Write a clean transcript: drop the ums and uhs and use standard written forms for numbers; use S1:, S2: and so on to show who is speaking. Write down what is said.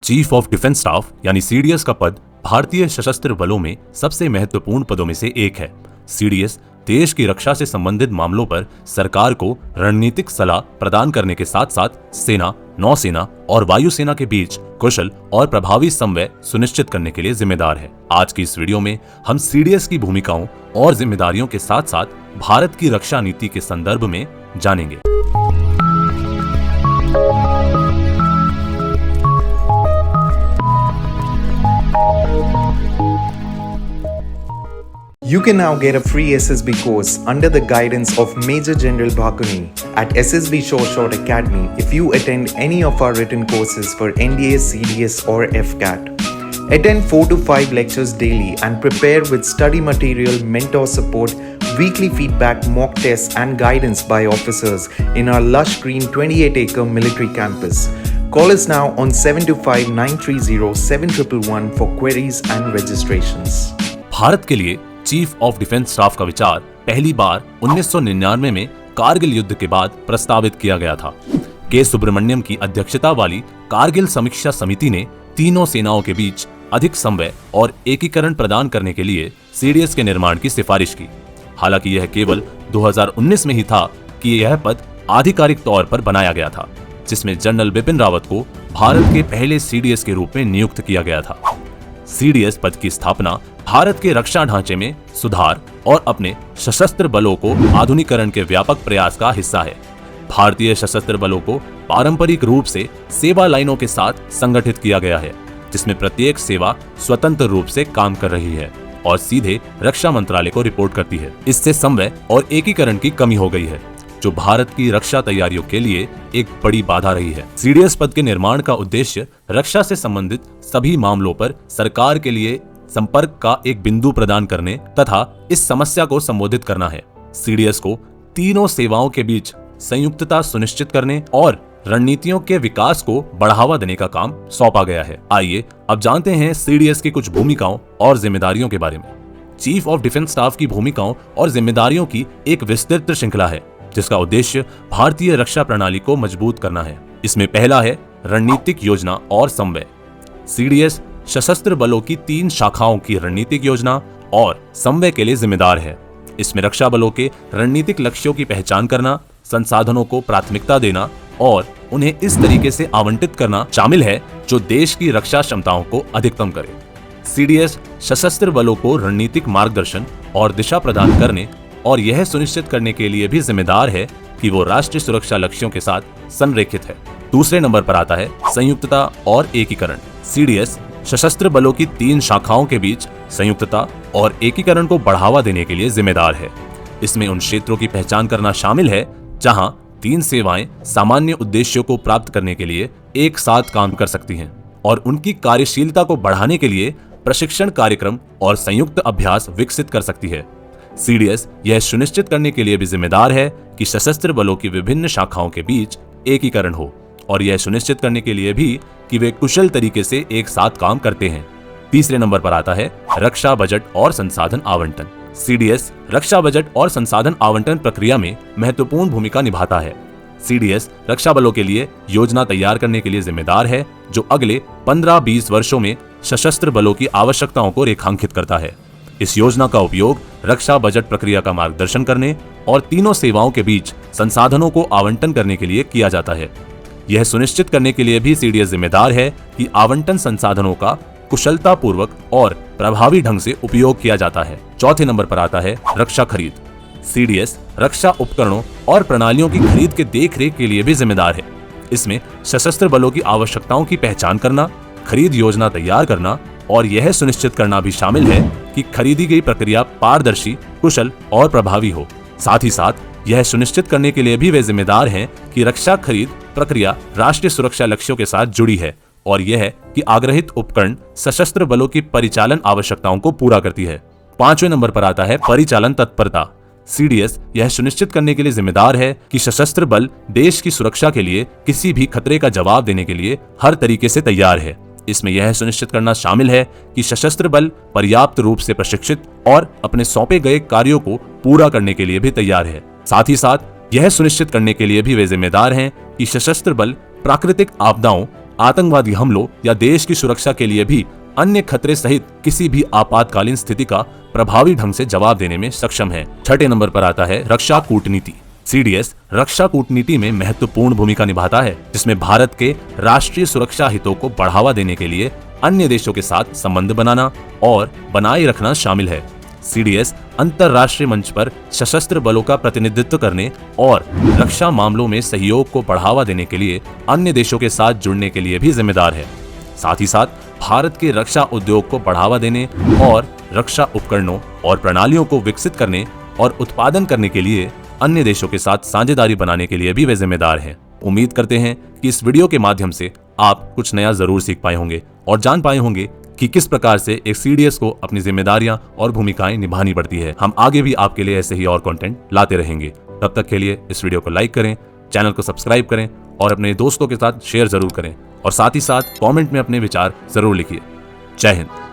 S1: Chief of defence staff यानी CDS का पद भारतीय सशस्त्र बलों में सबसे महत्वपूर्ण पदों में से एक है। सीडीएस देश की रक्षा से संबंधित मामलों पर सरकार को रणनीतिक सलाह प्रदान करने के साथ साथ सेना, नौसेना और वायुसेना के बीच कुशल और प्रभावी समन्वय सुनिश्चित करने के लिए जिम्मेदार है। आज की इस वीडियो में हम सीडीएस की भूमिकाओं और जिम्मेदारियों के साथ साथ भारत की रक्षा नीति के संदर्भ में जानेंगे।
S2: You can now get a free SSB course under the guidance of Major General Bhakuni at SSB Short Academy if you attend any of our written courses for NDA, CDS or FCAT. Attend 4 to 5 lectures daily and prepare with study material, mentor support, weekly feedback, mock tests and guidance by officers in our lush green 28-acre military campus. Call us now on 725-930-7111 for queries and registrations.
S1: Bharat के लिए chief of defence staff का विचार पहली बार 1999 में कारगिल युद्ध के बाद प्रस्तावित किया गया था। के सुब्रमण्यम की अध्यक्षता वाली कारगिल समीक्षा समिति ने तीनों सेनाओं के बीच अधिक समन्वय और एकीकरण प्रदान करने के लिए सीडीएस के निर्माण की सिफारिश की। हालांकि यह केवल 2019 में ही था कि यह पद आधिकारिक तौर पर बनाया गया था, जिसमें जनरल बिपिन रावत को भारत के पहले सीडीएस के रूप में नियुक्त किया गया था। सीडीएस पद की स्थापना भारत के रक्षा ढांचे में सुधार और अपने सशस्त्र बलों को आधुनिकीकरण के व्यापक प्रयास का हिस्सा है। भारतीय सशस्त्र बलों को पारंपरिक रूप से सेवा लाइनों के साथ संगठित किया गया है, जिसमें प्रत्येक सेवा स्वतंत्र रूप से काम कर रही है और सीधे रक्षा मंत्रालय को रिपोर्ट करती है। इससे समन्वय और एकीकरण की कमी हो गई है, जो भारत की रक्षा तैयारियों के लिए एक बड़ी बाधा रही है। सीडीएस पद के निर्माण का उद्देश्य रक्षा से संबंधित सभी मामलों पर सरकार के लिए संपर्क का एक बिंदु प्रदान करने तथा इस समस्या को संबोधित करना है। सीडीएस को तीनों सेवाओं के बीच संयुक्तता सुनिश्चित करने और रणनीतियों के विकास को बढ़ावा देने का काम सौंपा गया है। आइए अब जानते हैं सीडीएस की कुछ भूमिकाओं और जिम्मेदारियों के बारे में। चीफ ऑफ डिफेंस स्टाफ की भूमिकाओं और जिम्मेदारियों की एक विस्तृत श्रृंखला है, जिसका उद्देश्य भारतीय रक्षा प्रणाली को मजबूत करना है। इसमें पहला है रणनीतिक योजना और समन्वय। सीडीएस सशस्त्र बलों की 3 शाखाओं की रणनीतिक योजना और समन्वय के लिए जिम्मेदार है। इसमें रक्षा बलों के रणनीतिक लक्ष्यों की पहचान करना, संसाधनों को प्राथमिकता देना और उन्हें इस तरीके से आवंटित करना शामिल है जो देश की रक्षा क्षमताओं को अधिकतम करे। सीडीएस सशस्त्र बलों को रणनीतिक मार्गदर्शन और दिशा प्रदान करने और यह सुनिश्चित करने के लिए भी जिम्मेदार है कि वो राष्ट्रीय सुरक्षा लक्ष्यों के साथ संरेखित है। दूसरे नंबर पर आता है संयुक्तता और एकीकरण। सीडीएस सशस्त्र बलों की 3 शाखाओं के बीच संयुक्तता और एकीकरण को बढ़ावा देने के लिए जिम्मेदार है। इसमें उन क्षेत्रों की पहचान करना शामिल है जहां 3 सेवाएं सामान्य उद्देश्यों को प्राप्त करने के लिए एक साथ काम कर सकती हैं और उनकी कार्यशीलता को बढ़ाने के लिए प्रशिक्षण कार्यक्रम और संयुक्त अभ्यास विकसित कर सकती है। सीडीएस यह सुनिश्चित करने के लिए भी जिम्मेदार है कि सशस्त्र बलों की विभिन्न शाखाओं के बीच एकीकरण हो और यह सुनिश्चित करने के लिए भी कि वे कुशल तरीके से एक साथ काम करते हैं। तीसरे नंबर पर आता है रक्षा बजट और संसाधन आवंटन। सीडीएस रक्षा बजट और संसाधन आवंटन प्रक्रिया में महत्वपूर्ण भूमिका निभाता है। सीडीएस रक्षा बलों के लिए योजना तैयार करने के लिए जिम्मेदार है, जो अगले 15-20 वर्षों में सशस्त्र बलों की आवश्यकताओं को रेखांकित करता है। इस योजना का उपयोग रक्षा बजट प्रक्रिया का मार्गदर्शन करने और तीनों सेवाओं के बीच संसाधनों को आवंटन करने के लिए किया जाता है। यह सुनिश्चित करने के लिए भी सीडीएस जिम्मेदार है कि आवंटन संसाधनों का कुशलतापूर्वक और प्रभावी ढंग से उपयोग किया जाता है। चौथे नंबर पर आता है रक्षा खरीद। सीडीएस रक्षा उपकरणों और प्रणालियों की खरीद के देखरेख के लिए भी जिम्मेदार है। इसमें सशस्त्र बलों की आवश्यकताओं की पहचान करना, खरीद योजना तैयार करना और यह सुनिश्चित करना भी शामिल है कि खरीदी गई प्रक्रिया पारदर्शी, कुशल और प्रभावी हो। साथ ही साथ यह सुनिश्चित करने के लिए भी वे जिम्मेदार हैं कि रक्षा खरीद प्रक्रिया राष्ट्रीय सुरक्षा लक्ष्यों के साथ जुड़ी है और यह है कि आग्रहित उपकरण सशस्त्र बलों की परिचालन आवश्यकताओं को पूरा करती है। 5वें नंबर पर आता है परिचालन तत्परता। सीडीएस यह सुनिश्चित करने के लिए जिम्मेदार है कि सशस्त्र बल देश की सुरक्षा के लिए किसी भी खतरे का जवाब देने के लिए हर तरीके से तैयार है। इसमें यह सुनिश्चित करना शामिल है कि सशस्त्र बल पर्याप्त रूप से प्रशिक्षित और अपने सौंपे गए कार्यों को पूरा करने के लिए भी तैयार है। साथ ही साथ यह सुनिश्चित करने के लिए भी वे जिम्मेदार हैं कि सशस्त्र बल प्राकृतिक आपदाओं आतंकवादी हमलों या देश की सुरक्षा के लिए भी अन्य खतरे सहित किसी भी आपातकालीन स्थिति का प्रभावी ढंग से जवाब देने में सक्षम है। छठे नंबर पर आता है रक्षा कूटनीति। सीडीएस रक्षा कूटनीति में महत्वपूर्ण भूमिका निभाता है, जिसमें भारत के राष्ट्रीय सुरक्षा हितों को बढ़ावा देने के लिए अन्य देशों के साथ संबंध बनाना और बनाए रखना शामिल है। सीडीएस अंतरराष्ट्रीय मंच पर सशस्त्र बलों का प्रतिनिधित्व करने और रक्षा मामलों में सहयोग को बढ़ावा देने के लिए अन्य देशों के साथ जुड़ने के लिए भी जिम्मेदार है। साथ ही साथ भारत के रक्षा उद्योग को बढ़ावा देने और रक्षा उपकरणों और प्रणालियों को विकसित करने और उत्पादन करने के लिए अन्य देशों के साथ साझेदारी बनाने के लिए भी वे जिम्मेदार हैं। उम्मीद करते हैं कि इस वीडियो के माध्यम से आप कुछ नया जरूर सीख पाए होंगे और जान पाए होंगे कि किस प्रकार से एक सीडीएस को अपनी जिम्मेदारियां और भूमिकाएं निभानी पड़ती है। हम आगे भी आपके लिए ऐसे ही और कंटेंट लाते रहेंगे। तब तक के लिए इस वीडियो को लाइक करें, चैनल को सब्सक्राइब करें और अपने दोस्तों के साथ शेयर जरूर करें और साथ ही साथ कमेंट में अपने विचार जरूर लिखिए। जय हिंद।